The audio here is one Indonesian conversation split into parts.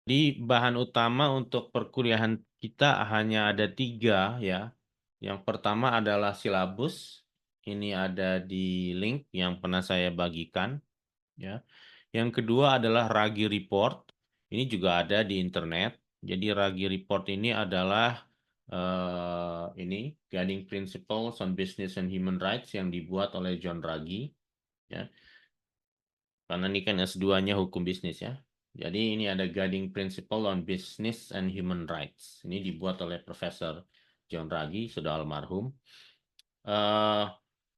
Di bahan utama untuk perkuliahan kita hanya ada 3 ya. Yang pertama adalah silabus. Ini ada di link yang pernah saya bagikan ya. Yang kedua adalah Ragi Report. Ini juga ada di internet. Jadi Ragi Report ini adalah ini Guiding Principles on Business and Human Rights yang dibuat oleh John Ragi ya. Karena ini kan S2-nya hukum bisnis ya. Jadi ini ada Guiding Principle on Business and Human Rights. Ini dibuat oleh Profesor John Ragi, sudah almarhum.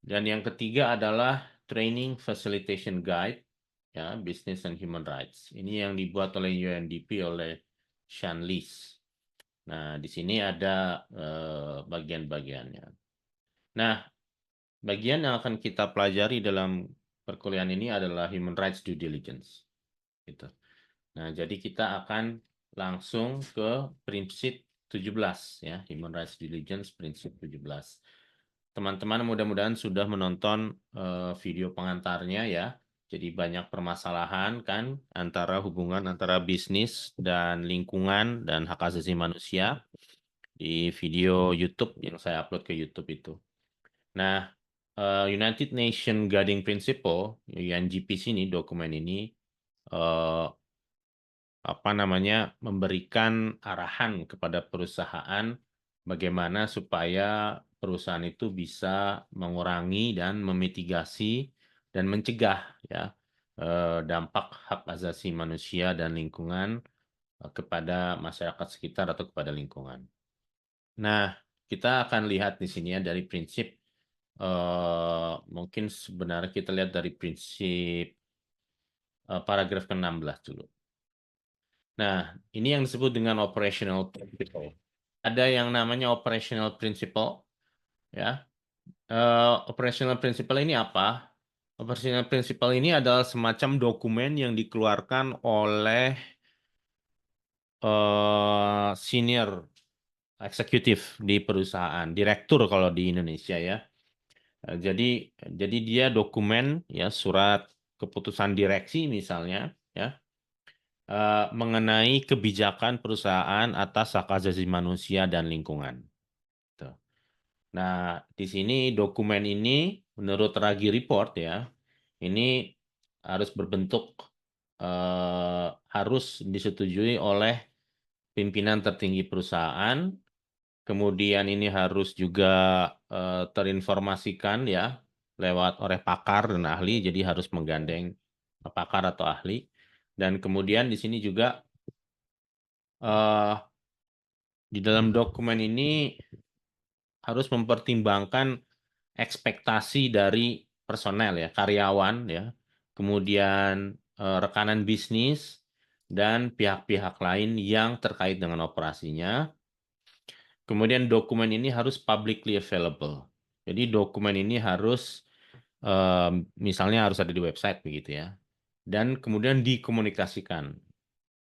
Dan yang ketiga adalah Training Facilitation Guide, ya, Business and Human Rights. Ini yang dibuat oleh UNDP oleh Sean Lees. Nah, di sini ada bagian-bagiannya. Nah, bagian yang akan kita pelajari dalam perkuliahan ini adalah Human Rights Due Diligence. Gitu. Nah, jadi kita akan langsung ke prinsip 17 ya, Human Rights Due Diligence prinsip 17. Teman-teman mudah-mudahan sudah menonton video pengantarnya ya. Jadi banyak permasalahan kan antara hubungan antara bisnis dan lingkungan dan hak asasi manusia di video YouTube yang saya upload ke YouTube itu. Nah, United Nations Guiding Principle UNGP sini dokumen ini memberikan arahan kepada perusahaan bagaimana supaya perusahaan itu bisa mengurangi dan memitigasi dan mencegah ya dampak hak asasi manusia dan lingkungan kepada masyarakat sekitar atau kepada lingkungan. Nah, kita akan lihat di sini ya dari prinsip mungkin sebenarnya kita lihat dari prinsip paragraf ke-16 dulu. Nah, ini yang disebut dengan operational principle. Ada yang namanya operational principle, ya. Operational principle ini apa? Operational principle ini adalah semacam dokumen yang dikeluarkan oleh senior eksekutif di perusahaan, direktur kalau di Indonesia ya. Jadi dia dokumen ya surat keputusan direksi misalnya ya. Mengenai kebijakan perusahaan atas hak asasi manusia dan lingkungan. Tuh. Nah, di sini dokumen ini menurut Ragi Report ya, ini harus berbentuk harus disetujui oleh pimpinan tertinggi perusahaan. Kemudian ini harus juga terinformasikan ya lewat oleh pakar dan ahli, jadi harus menggandeng pakar atau ahli. Dan kemudian di sini juga di dalam dokumen ini harus mempertimbangkan ekspektasi dari personel ya, karyawan ya, kemudian rekanan bisnis dan pihak-pihak lain yang terkait dengan operasinya. Kemudian dokumen ini harus publicly available. Jadi dokumen ini harus misalnya harus ada di website begitu ya. Dan kemudian dikomunikasikan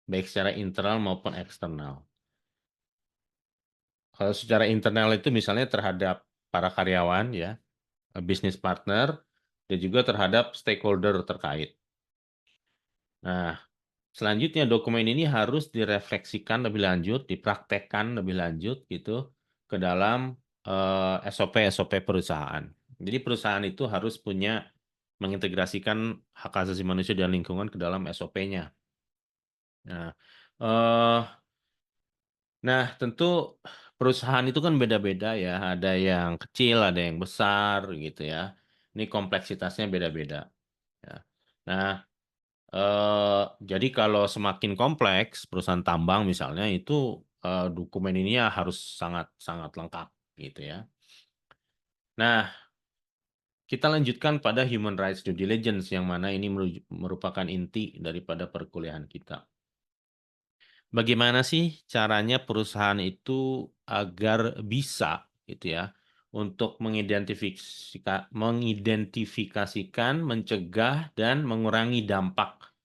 baik secara internal maupun eksternal. Kalau secara internal itu misalnya terhadap para karyawan ya, bisnis partner, dan juga terhadap stakeholder terkait. Nah, selanjutnya dokumen ini harus direfleksikan lebih lanjut, dipraktekkan lebih lanjut gitu ke dalam SOP-SOP perusahaan. Jadi perusahaan itu harus punya mengintegrasikan hak asasi manusia dan lingkungan ke dalam SOP-nya. Nah, tentu perusahaan itu kan beda-beda ya. Ada yang kecil, ada yang besar gitu ya. Ini kompleksitasnya beda-beda. Ya. Nah, jadi kalau semakin kompleks perusahaan tambang misalnya itu dokumen ini ya harus sangat-sangat lengkap gitu ya. Nah, kita lanjutkan pada human rights due diligence yang mana ini merupakan inti daripada perkuliahan kita. Bagaimana sih caranya perusahaan itu agar bisa gitu ya untuk mengidentifikasikan, mencegah dan mengurangi dampak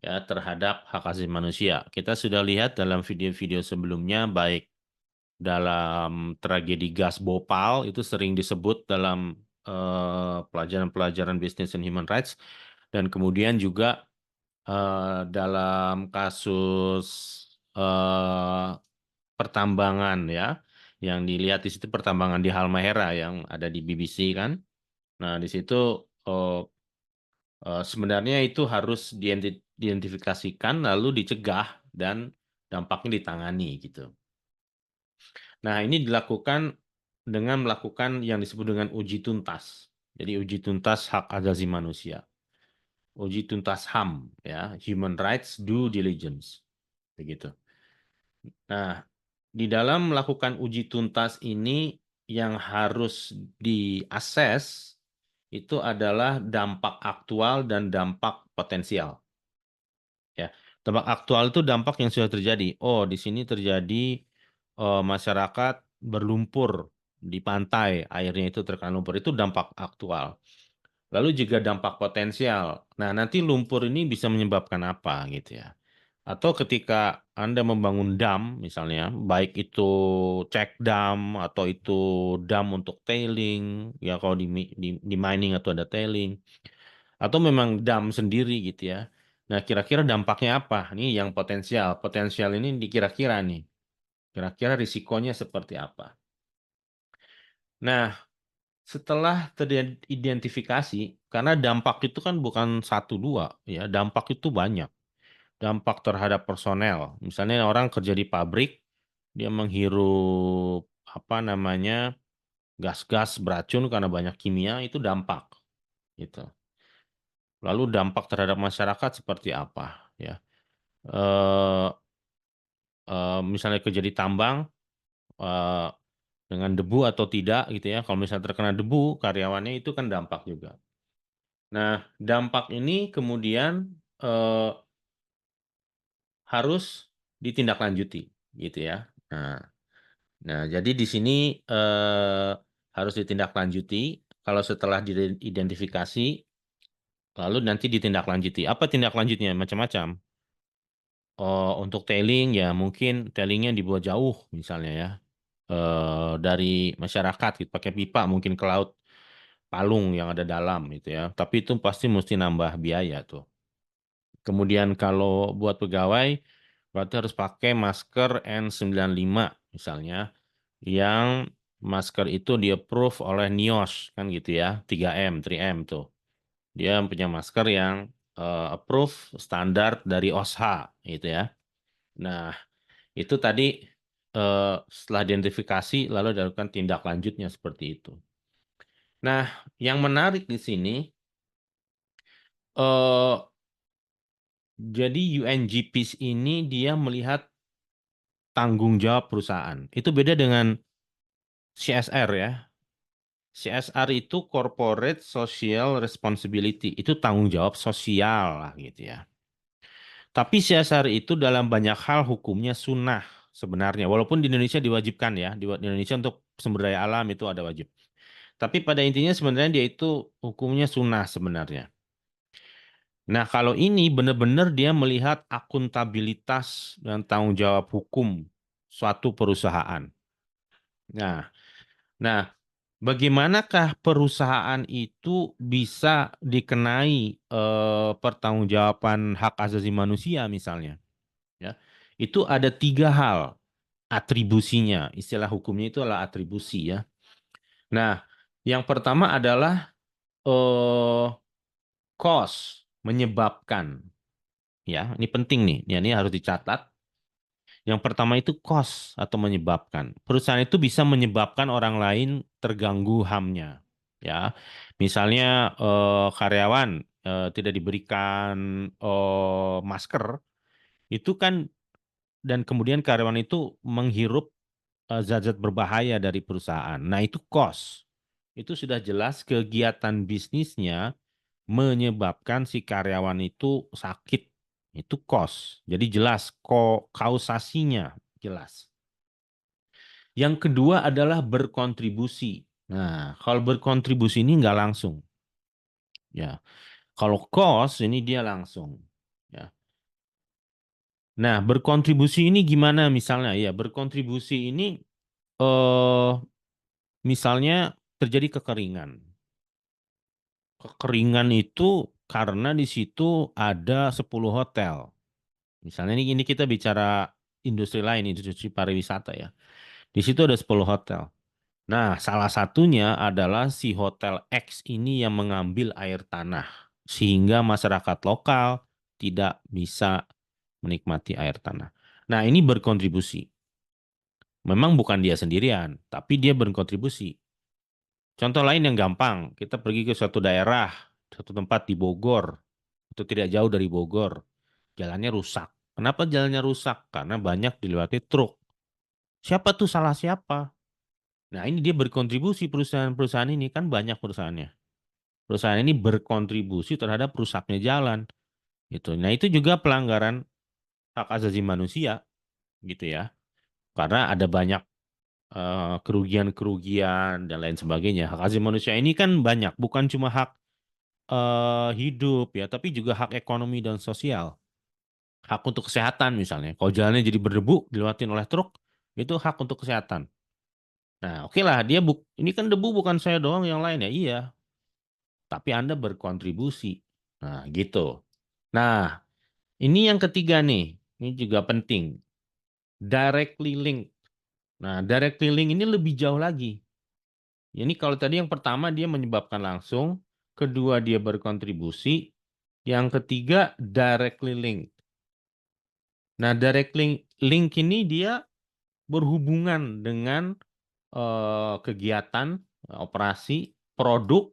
ya terhadap hak asasi manusia. Kita sudah lihat dalam video-video sebelumnya baik dalam tragedi gas Bhopal itu sering disebut dalam pelajaran-pelajaran business and human rights dan kemudian juga dalam kasus eh, pertambangan ya, yang dilihat di situ pertambangan di Halmahera yang ada di BBC kan. Nah, di situ eh, sebenarnya itu harus diidentifikasikan lalu dicegah dan dampaknya ditangani gitu. Nah, ini dilakukan dengan melakukan yang disebut dengan uji tuntas. Jadi uji tuntas hak asasi manusia, uji tuntas HAM ya, Human Rights Due Diligence, begitu. Nah, di dalam melakukan uji tuntas ini yang harus diakses itu adalah dampak aktual dan dampak potensial. Ya, dampak aktual itu dampak yang sudah terjadi. Oh, di sini terjadi masyarakat berlumpur di pantai, airnya itu terkena lumpur. Itu dampak aktual. Lalu juga dampak potensial. Nah, nanti lumpur ini bisa menyebabkan apa gitu ya. Atau ketika Anda membangun dam, misalnya, baik itu check dam atau itu dam untuk tailing, ya kalau di mining atau ada tailing, atau memang dam sendiri gitu ya. Nah, kira-kira dampaknya apa? Nih yang potensial. Potensial ini dikira-kira nih. Kira-kira risikonya seperti apa? Nah, setelah teridentifikasi, karena dampak itu kan bukan satu dua, ya, dampak itu banyak. Dampak terhadap personel, misalnya orang kerja di pabrik, dia menghirup apa namanya gas-gas beracun karena banyak kimia, itu dampak, gitu. Lalu dampak terhadap masyarakat seperti apa, ya? Eh, Misalnya kerja di tambang eh, dengan debu atau tidak, gitu ya. Kalau misalnya terkena debu, karyawannya itu kan dampak juga. Nah, dampak ini kemudian eh, harus ditindaklanjuti, gitu ya. Nah, jadi di sini harus ditindaklanjuti. Kalau setelah diidentifikasi, lalu nanti ditindaklanjuti. Apa tindak lanjutnya? Macam-macam. Oh, untuk tailing ya mungkin tailingnya dibuat jauh misalnya ya dari masyarakat gitu, pakai pipa mungkin ke laut Palung yang ada dalam gitu ya. Tapi itu pasti mesti nambah biaya tuh. Kemudian kalau buat pegawai berarti harus pakai masker N95 misalnya yang masker itu di-approve oleh NIOSH kan gitu ya, 3M, 3M tuh. Dia punya masker yang approve standar dari OSHA gitu ya. Nah, itu tadi eh, setelah identifikasi lalu dilakukan tindak lanjutnya seperti itu. Nah, yang menarik di sini eh jadi UNGPs ini dia melihat tanggung jawab perusahaan. Itu beda dengan CSR ya. CSR itu Corporate Social Responsibility, itu tanggung jawab sosial lah gitu ya. Tapi CSR itu dalam banyak hal hukumnya sunnah sebenarnya. Walaupun di Indonesia diwajibkan ya, di Indonesia untuk sumber daya alam itu ada wajib. Tapi pada intinya sebenarnya dia itu hukumnya sunnah sebenarnya. Nah, kalau ini benar-benar dia melihat akuntabilitas dan tanggung jawab hukum suatu perusahaan. Nah, nah, bagaimanakah perusahaan itu bisa dikenai pertanggungjawaban hak asasi manusia misalnya? Ya, itu ada tiga hal atribusinya. Istilah hukumnya itu adalah atribusi ya. Nah, yang pertama adalah eh, cause menyebabkan. Ya, ini penting nih. Ya, ini harus dicatat. Yang pertama itu cost atau menyebabkan. Perusahaan itu bisa menyebabkan orang lain terganggu HAM-nya. Ya, misalnya karyawan tidak diberikan masker, itu kan dan kemudian karyawan itu menghirup zat-zat berbahaya dari perusahaan. Nah, itu cost. Itu sudah jelas kegiatan bisnisnya menyebabkan si karyawan itu sakit. Itu cost. Jadi jelas kausasinya jelas. Yang kedua adalah berkontribusi. Nah, kalau berkontribusi ini nggak langsung. Ya, kalau cost ini dia langsung. Ya. Nah, berkontribusi ini gimana misalnya? Ya, berkontribusi ini eh misalnya terjadi kekeringan. Kekeringan itu karena di situ ada 10 hotel. Misalnya ini kita bicara industri lain, industri pariwisata ya. Di situ ada 10 hotel. Nah, salah satunya adalah si Hotel X ini yang mengambil air tanah sehingga masyarakat lokal tidak bisa menikmati air tanah. Nah, ini berkontribusi. Memang bukan dia sendirian, tapi dia berkontribusi. Contoh lain yang gampang, kita pergi ke suatu daerah, suatu tempat di Bogor, atau tidak jauh dari Bogor, jalannya rusak. Kenapa jalannya rusak? Karena banyak dilewati truk. Siapa tuh salah siapa? Nah, ini dia berkontribusi perusahaan-perusahaan ini, kan banyak perusahaannya. Perusahaan ini berkontribusi terhadap rusaknya jalan. Gitu. Nah, itu juga pelanggaran hak asasi manusia, gitu ya. Karena ada banyak kerugian-kerugian dan lain sebagainya. Hak asasi manusia ini kan banyak, bukan cuma hak hidup ya, tapi juga hak ekonomi dan sosial. Hak untuk kesehatan misalnya. Kalau jalannya jadi berdebu, dilewatin oleh truk, itu hak untuk kesehatan. Nah, oke lah, ini kan debu bukan saya doang yang lain ya. Iya, tapi Anda berkontribusi. Nah, gitu. Nah, ini yang ketiga nih. Ini juga penting. Directly link. Nah, directly link ini lebih jauh lagi. Ini kalau tadi yang pertama dia menyebabkan langsung, kedua dia berkontribusi, yang ketiga directly link. Nah, link ini dia berhubungan dengan kegiatan, operasi, produk,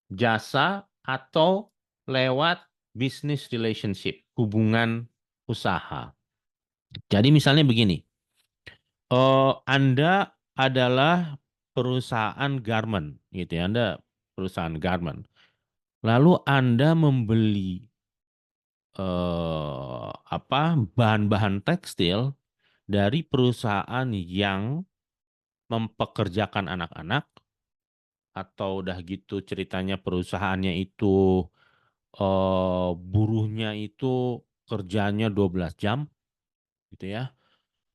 jasa, atau lewat business relationship, hubungan usaha. Jadi misalnya begini, Anda adalah perusahaan garment, gitu ya, Anda perusahaan garment. Lalu Anda membeli bahan-bahan tekstil dari perusahaan yang mempekerjakan anak-anak, atau udah gitu ceritanya perusahaannya itu buruhnya itu kerjanya 12 jam gitu ya.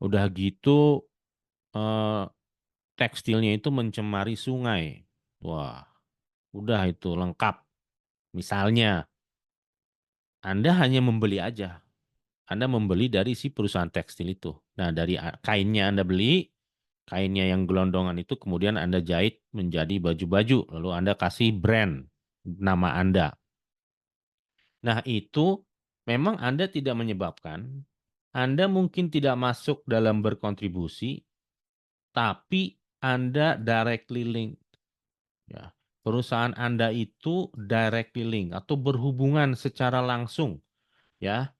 Udah gitu eh, tekstilnya itu mencemari sungai. Wah, udah itu lengkap. Misalnya Anda hanya membeli aja. Anda membeli dari si perusahaan tekstil itu. Nah, dari kainnya Anda beli, kainnya yang gelondongan itu kemudian Anda jahit menjadi baju-baju. Lalu Anda kasih brand nama Anda. Nah, itu memang Anda tidak menyebabkan, Anda mungkin tidak masuk dalam berkontribusi, tapi Anda directly link. Ya. Perusahaan Anda itu directly link atau berhubungan secara langsung ya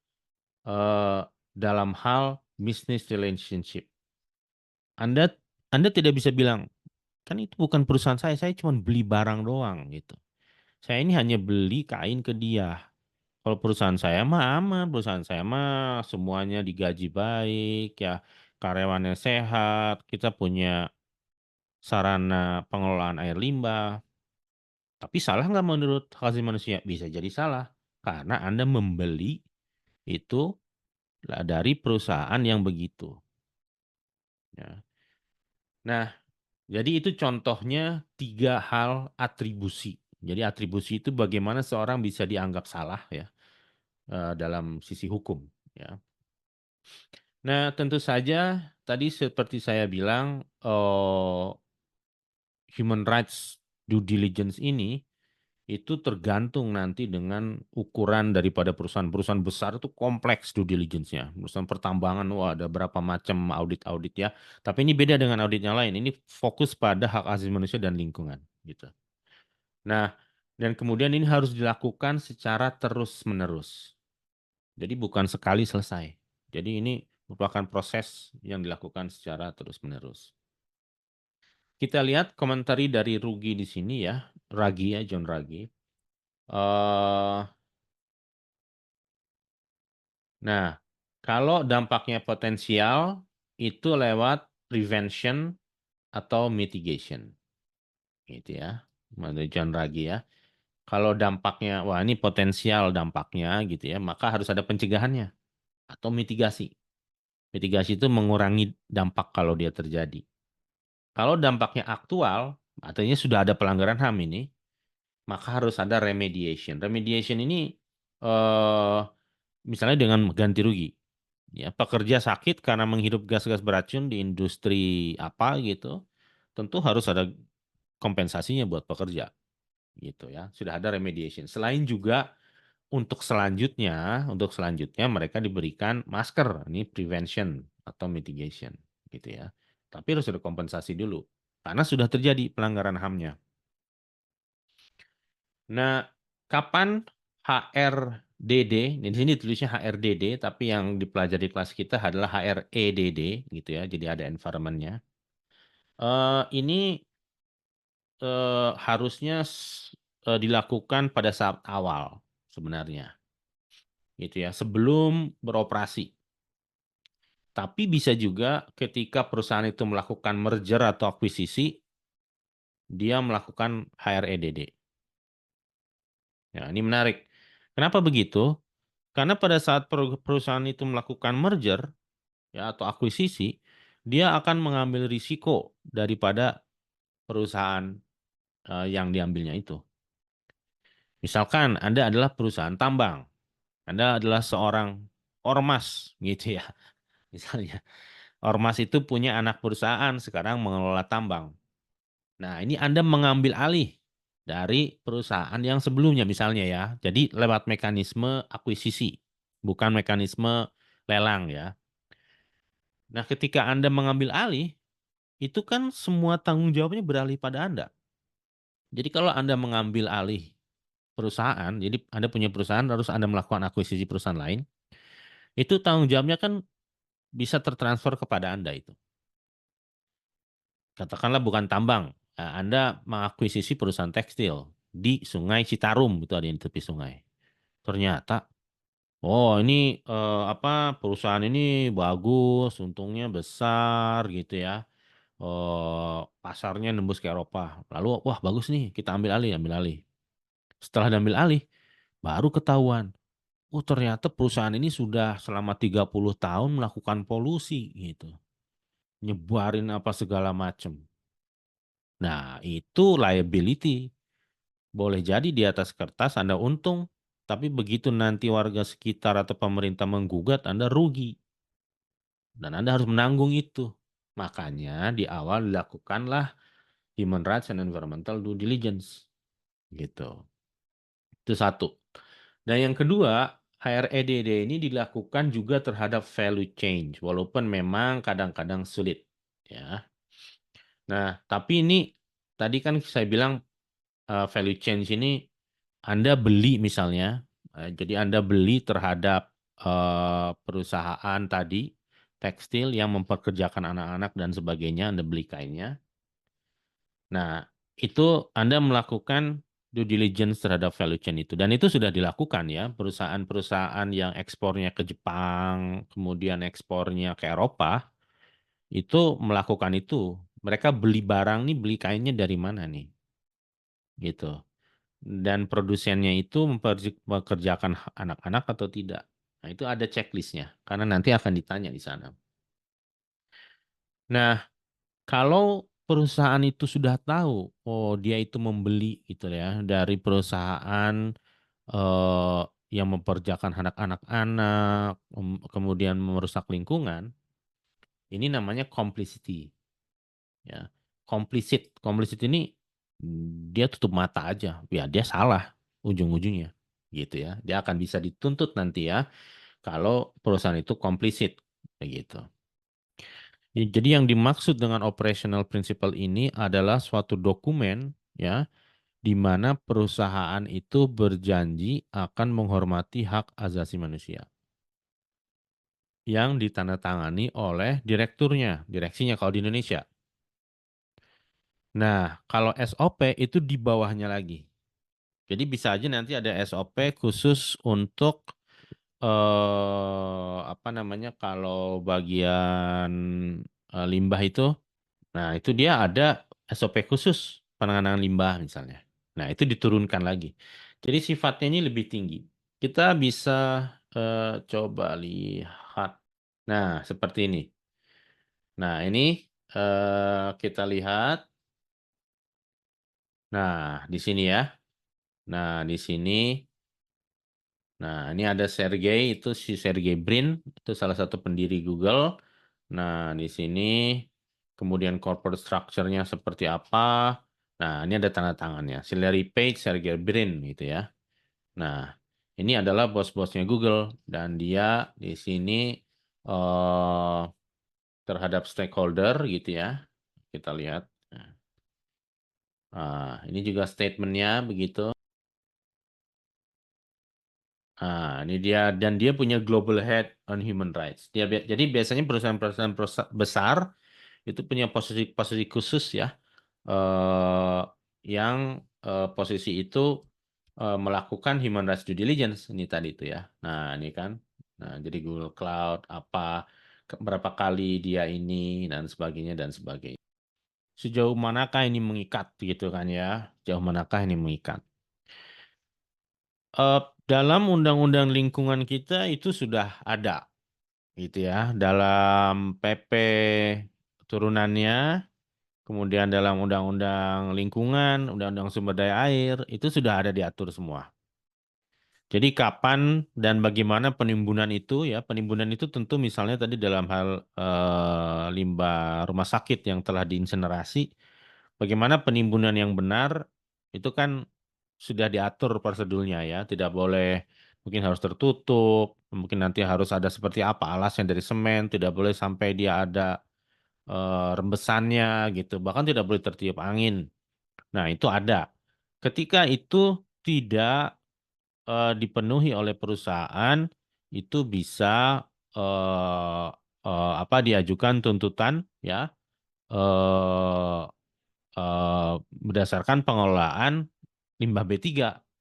dalam hal business relationship. Anda Anda tidak bisa bilang, kan itu bukan perusahaan saya cuma beli barang doang gitu. Saya ini hanya beli kain ke dia. Kalau perusahaan saya mah aman, perusahaan saya mah semuanya digaji baik ya, karyawannya sehat, kita punya sarana pengelolaan air limbah. Tapi salah nggak menurut hak asasi manusia? Bisa jadi salah, karena Anda membeli itu dari perusahaan yang begitu. Ya. Nah, jadi itu contohnya 3 hal atribusi. Jadi atribusi itu bagaimana seorang bisa dianggap salah ya dalam sisi hukum. Ya. Nah, tentu saja tadi seperti saya bilang, human rights due diligence ini itu tergantung nanti dengan ukuran daripada perusahaan-perusahaan besar itu kompleks due diligence-nya. Perusahaan pertambangan, wah ada berapa macam audit-audit ya. Tapi ini beda dengan audit yang lain. Ini fokus pada hak asasi manusia dan lingkungan gitu. Nah, dan kemudian ini harus dilakukan secara terus-menerus. Jadi bukan sekali selesai. Jadi ini merupakan proses yang dilakukan secara terus-menerus. Kita lihat komentari dari Rugi di sini ya, Ragi ya, John Ragi. Nah, kalau dampaknya potensial itu lewat prevention atau mitigation, gitu ya, menurut John Ragi ya. Kalau dampaknya, wah ini potensial dampaknya gitu ya, maka harus ada pencegahannya atau mitigasi. Mitigasi itu mengurangi dampak kalau dia terjadi. Kalau dampaknya aktual, artinya sudah ada pelanggaran HAM ini, maka harus ada remediation. Remediation ini eh, misalnya dengan ganti rugi. Ya, pekerja sakit karena menghirup gas-gas beracun di industri apa gitu, tentu harus ada kompensasinya buat pekerja gitu ya. Sudah ada remediation. Selain juga untuk selanjutnya mereka diberikan masker. Ini prevention atau mitigation gitu ya. Tapi harus ada kompensasi dulu karena sudah terjadi pelanggaran HAM-nya. Nah, kapan HRDD, di sini tulisnya HRDD, tapi yang dipelajari kelas kita adalah HREDD gitu ya. Jadi ada environment-nya. Ini harusnya dilakukan pada saat awal sebenarnya, gitu ya, sebelum beroperasi. Tapi bisa juga ketika perusahaan itu melakukan merger atau akuisisi, dia melakukan HREDD. Ya, ini menarik. Kenapa begitu? Karena pada saat perusahaan itu melakukan merger ya atau akuisisi, dia akan mengambil risiko daripada perusahaan yang diambilnya itu. Misalkan Anda adalah perusahaan tambang, Anda adalah seorang ormas gitu ya. Misalnya, ormas itu punya anak perusahaan sekarang mengelola tambang. Nah, ini Anda mengambil alih dari perusahaan yang sebelumnya misalnya ya. Jadi lewat mekanisme akuisisi, bukan mekanisme lelang ya. Nah, ketika Anda mengambil alih, itu kan semua tanggung jawabnya beralih pada Anda. Jadi kalau Anda mengambil alih perusahaan, jadi Anda punya perusahaan, harus Anda melakukan akuisisi perusahaan lain, itu tanggung jawabnya kan bisa tertransfer kepada Anda itu. Katakanlah bukan tambang, Anda mengakuisisi perusahaan tekstil di Sungai Citarum, itu ada yang di tepi sungai. Ternyata, oh ini apa perusahaan ini bagus, untungnya besar gitu ya. Pasarnya nembus ke Eropa. Lalu, wah bagus nih, kita ambil alih, ambil alih. Setelah diambil alih, baru ketahuan. Oh ternyata perusahaan ini sudah selama 30 tahun melakukan polusi gitu. Nyebarin apa segala macam. Nah itu liability. Boleh jadi di atas kertas Anda untung, tapi begitu nanti warga sekitar atau pemerintah menggugat, Anda rugi. Dan Anda harus menanggung itu. Makanya di awal dilakukanlah Human Rights and Environmental Due Diligence. Gitu. Itu satu. Dan yang kedua, HREDD ini dilakukan juga terhadap value change, walaupun memang kadang-kadang sulit. Ya. Nah, tapi ini tadi kan saya bilang value change ini Anda beli misalnya, jadi Anda beli terhadap perusahaan tadi tekstil yang memperkerjakan anak-anak dan sebagainya, Anda beli kainnya. Nah, itu Anda melakukan due diligence terhadap value chain itu. Dan itu sudah dilakukan ya. Perusahaan-perusahaan yang ekspornya ke Jepang, kemudian ekspornya ke Eropa, itu melakukan itu. Mereka beli barang nih, beli kainnya dari mana nih? Gitu. Dan produsennya itu mempekerjakan anak-anak atau tidak. Nah, itu ada checklistnya. Karena nanti akan ditanya di sana. Nah, kalau perusahaan itu sudah tahu, oh dia itu membeli gitu ya dari perusahaan eh, yang memperkerjakan anak-anak, kemudian merusak lingkungan, ini namanya complicity. Ya, complicit ini dia tutup mata aja, ya dia salah ujung-ujungnya, gitu ya. Dia akan bisa dituntut nanti ya kalau perusahaan itu complicit, begitu. Jadi yang dimaksud dengan operational principle ini adalah suatu dokumen ya di mana perusahaan itu berjanji akan menghormati hak asasi manusia yang ditandatangani oleh direkturnya, direksinya kalau di Indonesia. Nah, kalau SOP itu di bawahnya lagi. Jadi bisa aja nanti ada SOP khusus untuk apa namanya kalau bagian limbah itu. Nah, itu dia ada SOP khusus penanganan limbah misalnya. Nah, itu diturunkan lagi. Jadi sifatnya ini lebih tinggi. Kita bisa coba lihat. Nah, seperti ini. Nah, ini kita lihat. Nah, di sini ya. Nah, di sini, nah ini ada Sergey, itu si Sergey Brin, itu salah satu pendiri Google. Nah, di sini kemudian corporate structure-nya seperti apa. Nah, ini ada tanda tangannya. Si Larry Page, Sergey Brin gitu ya. Nah, ini adalah bos-bosnya Google dan dia di sini eh, terhadap stakeholder gitu ya. Kita lihat. Nah, ini juga statementnya begitu. Nah, ini dia dan dia punya global head on human rights. Jadi biasanya perusahaan-perusahaan besar itu punya posisi khusus ya, eh, yang posisi itu melakukan human rights due diligence ini tadi itu ya. Nah, ini kan. Nah, jadi Google Cloud apa berapa kali dia ini dan sebagainya dan sebagainya. Sejauh manakah ini mengikat gitu kan ya? Sejauh manakah ini mengikat? Eh, dalam undang-undang lingkungan kita itu sudah ada gitu ya. Dalam PP turunannya, kemudian dalam undang-undang lingkungan, undang-undang sumber daya air, itu sudah ada diatur semua. Jadi kapan dan bagaimana penimbunan itu ya, penimbunan itu tentu misalnya tadi dalam hal limbah rumah sakit yang telah diinsenerasi, bagaimana penimbunan yang benar itu kan sudah diatur prosedurnya ya, tidak boleh mungkin harus tertutup, mungkin nanti harus ada seperti apa alasnya dari semen, tidak boleh sampai dia ada rembesannya gitu, bahkan tidak boleh tertiup angin. Nah, itu ada. Ketika itu tidak dipenuhi oleh perusahaan, itu bisa eh, apa diajukan tuntutan ya eh, berdasarkan pengelolaan limbah B3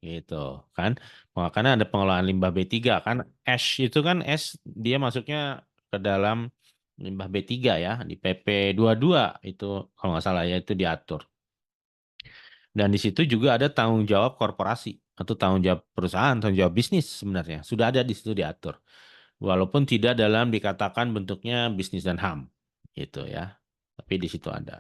gitu kan. Karena ada pengelolaan limbah B3 kan, ash itu kan ash dia masuknya ke dalam limbah B3 ya di PP 22 itu kalau nggak salah ya itu diatur. Dan di situ juga ada tanggung jawab korporasi atau tanggung jawab perusahaan, tanggung jawab bisnis sebenarnya. Sudah ada di situ diatur. Walaupun tidak dalam dikatakan bentuknya bisnis dan HAM gitu ya. Tapi di situ ada.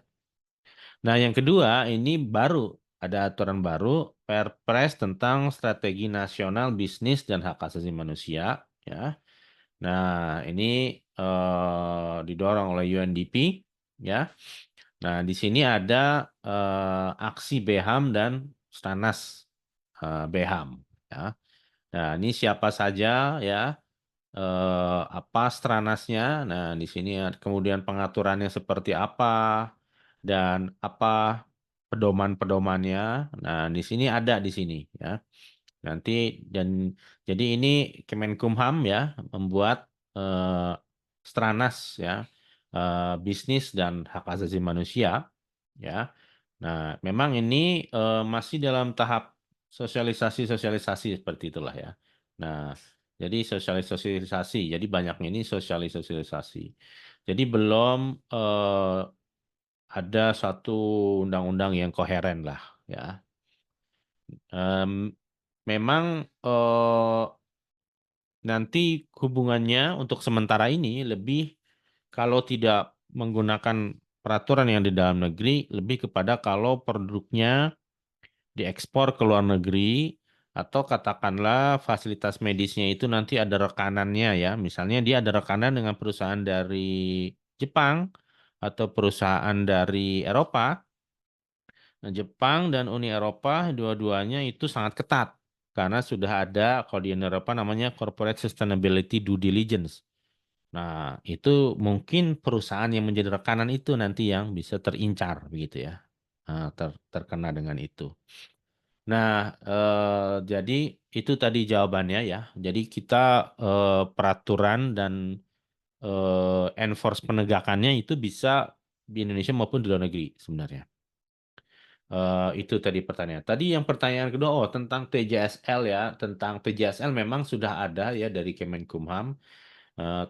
Nah, yang kedua ini baru ada aturan baru Perpres tentang Strategi Nasional Bisnis dan Hak Asasi Manusia ya. Nah, ini didorong oleh UNDP ya. Nah, di sini ada aksi BHAM dan Stanas BHAM ya. Nah, ini siapa saja ya apa stranasnya. Nah, di sini kemudian pengaturannya seperti apa dan apa pedoman-pedomannya. Nah, di sini ada di sini ya. Nanti dan jadi ini Kemenkumham ya membuat eh, stranas ya bisnis dan hak asasi manusia ya. Nah, memang ini masih dalam tahap sosialisasi seperti itulah ya. Nah, jadi sosialisasi, jadi banyaknya ini sosialisasi. Jadi belum ada satu undang-undang yang koheren lah ya. Em, memang nanti hubungannya untuk sementara ini lebih kalau tidak menggunakan peraturan yang di dalam negeri, lebih kepada kalau produknya diekspor ke luar negeri atau katakanlah fasilitas medisnya itu nanti ada rekanannya ya. Misalnya dia ada rekanan dengan perusahaan dari Jepang atau perusahaan dari Eropa. Nah, Jepang dan Uni Eropa dua-duanya itu sangat ketat karena sudah ada kalau di Uni Eropa namanya Corporate Sustainability Due Diligence. Nah, itu mungkin perusahaan yang menjadi rekanan itu nanti yang bisa terincar begitu ya. Nah, terkena dengan itu. Nah, jadi itu tadi jawabannya ya. Jadi kita peraturan dan enforce penegakannya itu bisa di Indonesia maupun di luar negeri sebenarnya. Itu tadi pertanyaan. Tadi yang pertanyaan kedua, oh tentang TJSL ya, tentang TJSL memang sudah ada ya dari Kemenkumham,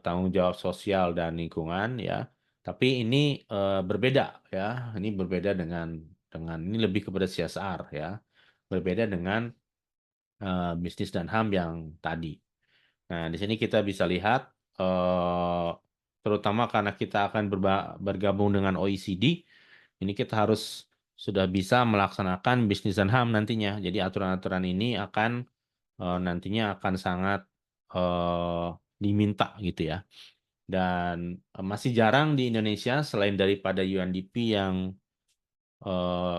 tanggung jawab sosial dan lingkungan ya. Tapi ini berbeda ya, ini berbeda dengan ini lebih kepada CSR ya, berbeda dengan bisnis dan HAM yang tadi. Nah, di sini kita bisa lihat, terutama karena kita akan bergabung dengan OECD, ini kita harus sudah bisa melaksanakan bisnis dan HAM nantinya. Jadi aturan-aturan ini akan nantinya akan sangat eh, diminta gitu ya. Dan masih jarang di Indonesia selain daripada UNDP yang eh,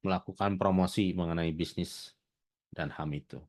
melakukan promosi mengenai bisnis dan HAM itu.